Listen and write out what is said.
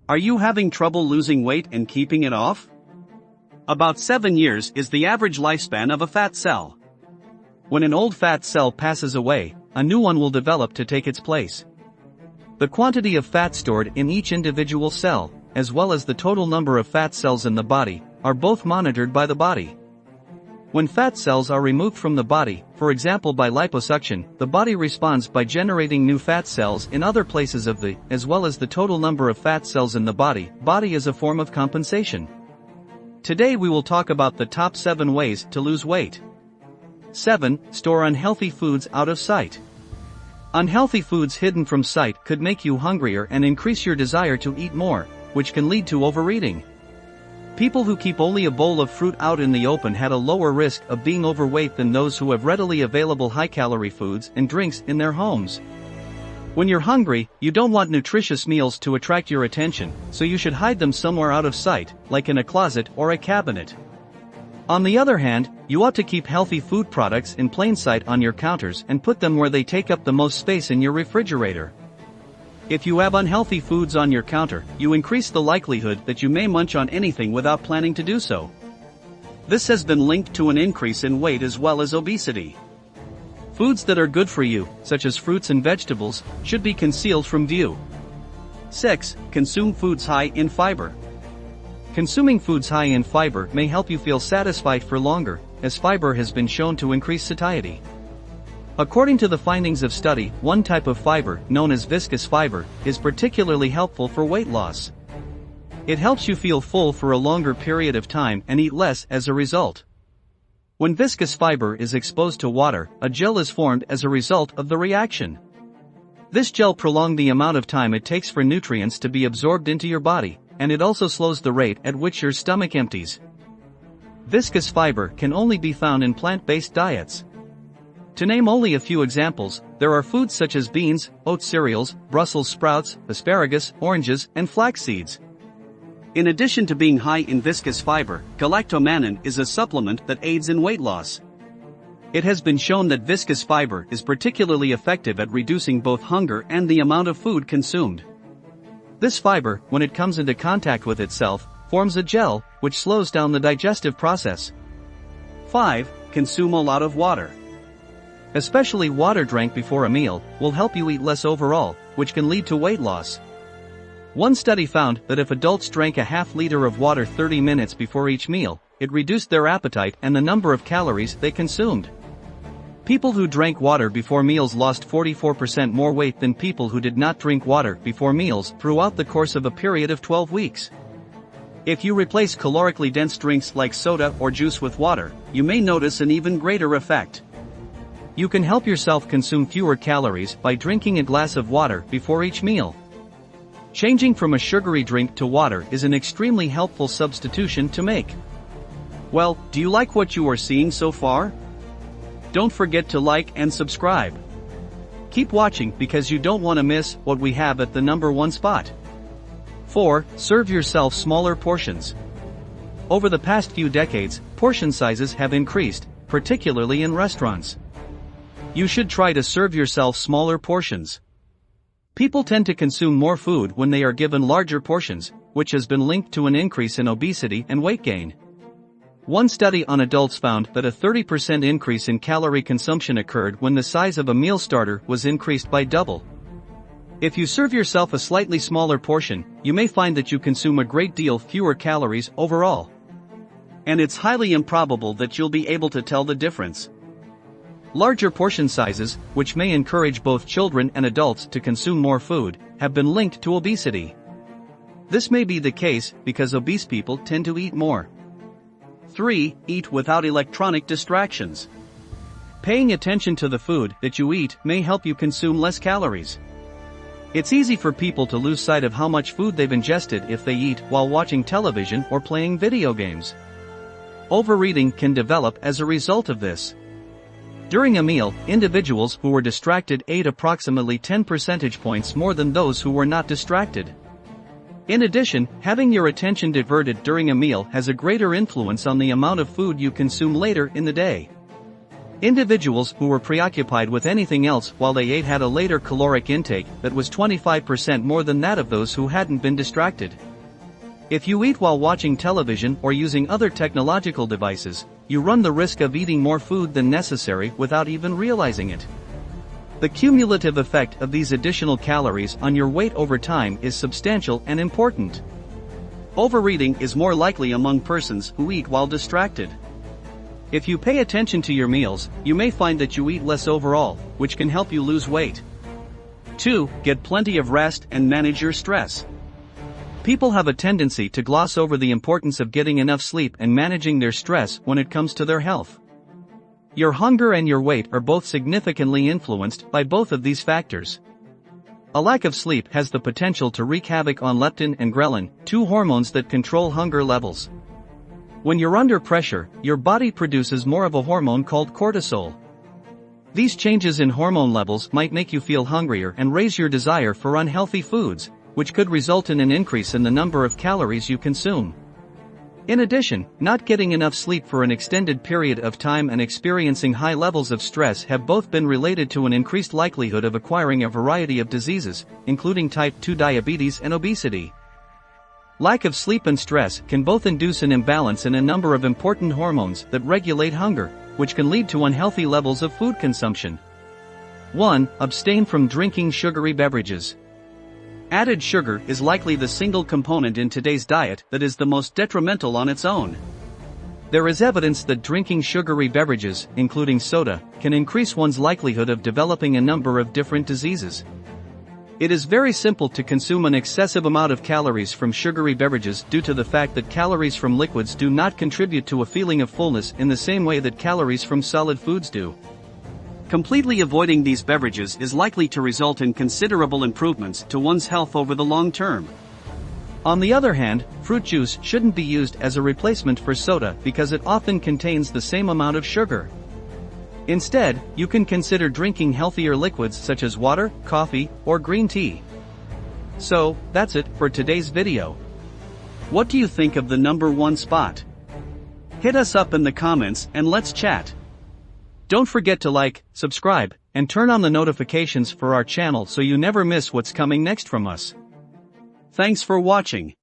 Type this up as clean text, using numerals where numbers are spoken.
Are you having trouble losing weight and keeping it off? About 7 years is the average lifespan of a fat cell. When an old fat cell passes away, a new one will develop to take its place. The quantity of fat stored in each individual cell, as well as the total number of fat cells in the body, are both monitored by the body. When fat cells are removed from the body, for example by liposuction, the body responds by generating new fat cells in other places of the, as well as the total number of fat cells in the body. Body is a form of compensation. Today we will talk about the top 7 ways to lose weight. 7. Store unhealthy foods out of sight. Unhealthy foods hidden from sight could make you hungrier and increase your desire to eat more, which can lead to overeating. People who keep only a bowl of fruit out in the open had a lower risk of being overweight than those who have readily available high-calorie foods and drinks in their homes. When you're hungry, you don't want nutritious meals to attract your attention, so you should hide them somewhere out of sight, like in a closet or a cabinet. On the other hand, you ought to keep healthy food products in plain sight on your counters and put them where they take up the most space in your refrigerator. If you have unhealthy foods on your counter, you increase the likelihood that you may munch on anything without planning to do so. This has been linked to an increase in weight as well as obesity. Foods that are good for you, such as fruits and vegetables, should be concealed from view. 6. Consume foods high in fiber. Consuming foods high in fiber may help you feel satisfied for longer, as fiber has been shown to increase satiety. According to the findings of study, one type of fiber, known as viscous fiber, is particularly helpful for weight loss. It helps you feel full for a longer period of time and eat less as a result. When viscous fiber is exposed to water, a gel is formed as a result of the reaction. This gel prolongs the amount of time it takes for nutrients to be absorbed into your body, and it also slows the rate at which your stomach empties. Viscous fiber can only be found in plant-based diets. To name only a few examples, there are foods such as beans, oat cereals, Brussels sprouts, asparagus, oranges, and flax seeds. In addition to being high in viscous fiber, galactomannan is a supplement that aids in weight loss. It has been shown that viscous fiber is particularly effective at reducing both hunger and the amount of food consumed. This fiber, when it comes into contact with itself, forms a gel, which slows down the digestive process. 5. Consume a lot of water. Especially water drank before a meal will help you eat less overall, which can lead to weight loss. One study found that if adults drank a half liter of water 30 minutes before each meal, it reduced their appetite and the number of calories they consumed. People who drank water before meals lost 44% more weight than people who did not drink water before meals throughout the course of a period of 12 weeks. If you replace calorically dense drinks like soda or juice with water, you may notice an even greater effect. You can help yourself consume fewer calories by drinking a glass of water before each meal. Changing from a sugary drink to water is an extremely helpful substitution to make. Well, do you like what you are seeing so far? Don't forget to like and subscribe. Keep watching because you don't want to miss what we have at the number 1 spot. 4. Serve yourself smaller portions. Over the past few decades, portion sizes have increased, particularly in restaurants. You should try to serve yourself smaller portions. People tend to consume more food when they are given larger portions, which has been linked to an increase in obesity and weight gain. One study on adults found that a 30% increase in calorie consumption occurred when the size of a meal starter was increased by double. If you serve yourself a slightly smaller portion, you may find that you consume a great deal fewer calories overall. And it's highly improbable that you'll be able to tell the difference. Larger portion sizes, which may encourage both children and adults to consume more food, have been linked to obesity. This may be the case because obese people tend to eat more. 3. Eat without electronic distractions. Paying attention to the food that you eat may help you consume less calories. It's easy for people to lose sight of how much food they've ingested if they eat while watching television or playing video games. Overeating can develop as a result of this. During a meal, individuals who were distracted ate approximately 10 percentage points more than those who were not distracted. In addition, having your attention diverted during a meal has a greater influence on the amount of food you consume later in the day. Individuals who were preoccupied with anything else while they ate had a later caloric intake that was 25% more than that of those who hadn't been distracted. If you eat while watching television or using other technological devices, you run the risk of eating more food than necessary without even realizing it. The cumulative effect of these additional calories on your weight over time is substantial and important. Overeating is more likely among persons who eat while distracted. If you pay attention to your meals, you may find that you eat less overall, which can help you lose weight. 2. Get plenty of rest and manage your stress. People have a tendency to gloss over the importance of getting enough sleep and managing their stress when it comes to their health. Your hunger and your weight are both significantly influenced by both of these factors. A lack of sleep has the potential to wreak havoc on leptin and ghrelin, two hormones that control hunger levels. When you're under pressure, your body produces more of a hormone called cortisol. These changes in hormone levels might make you feel hungrier and raise your desire for unhealthy foods, which could result in an increase in the number of calories you consume. In addition, not getting enough sleep for an extended period of time and experiencing high levels of stress have both been related to an increased likelihood of acquiring a variety of diseases, including type 2 diabetes and obesity. Lack of sleep and stress can both induce an imbalance in a number of important hormones that regulate hunger, which can lead to unhealthy levels of food consumption. 1. Abstain from drinking sugary beverages. Added sugar is likely the single component in today's diet that is the most detrimental on its own. There is evidence that drinking sugary beverages, including soda, can increase one's likelihood of developing a number of different diseases. It is very simple to consume an excessive amount of calories from sugary beverages due to the fact that calories from liquids do not contribute to a feeling of fullness in the same way that calories from solid foods do. Completely avoiding these beverages is likely to result in considerable improvements to one's health over the long term. On the other hand, fruit juice shouldn't be used as a replacement for soda because it often contains the same amount of sugar. Instead, you can consider drinking healthier liquids such as water, coffee, or green tea. So, that's it for today's video. What do you think of the number 1 spot? Hit us up in the comments and let's chat. Don't forget to like, subscribe, and turn on the notifications for our channel so you never miss what's coming next from us. Thanks for watching.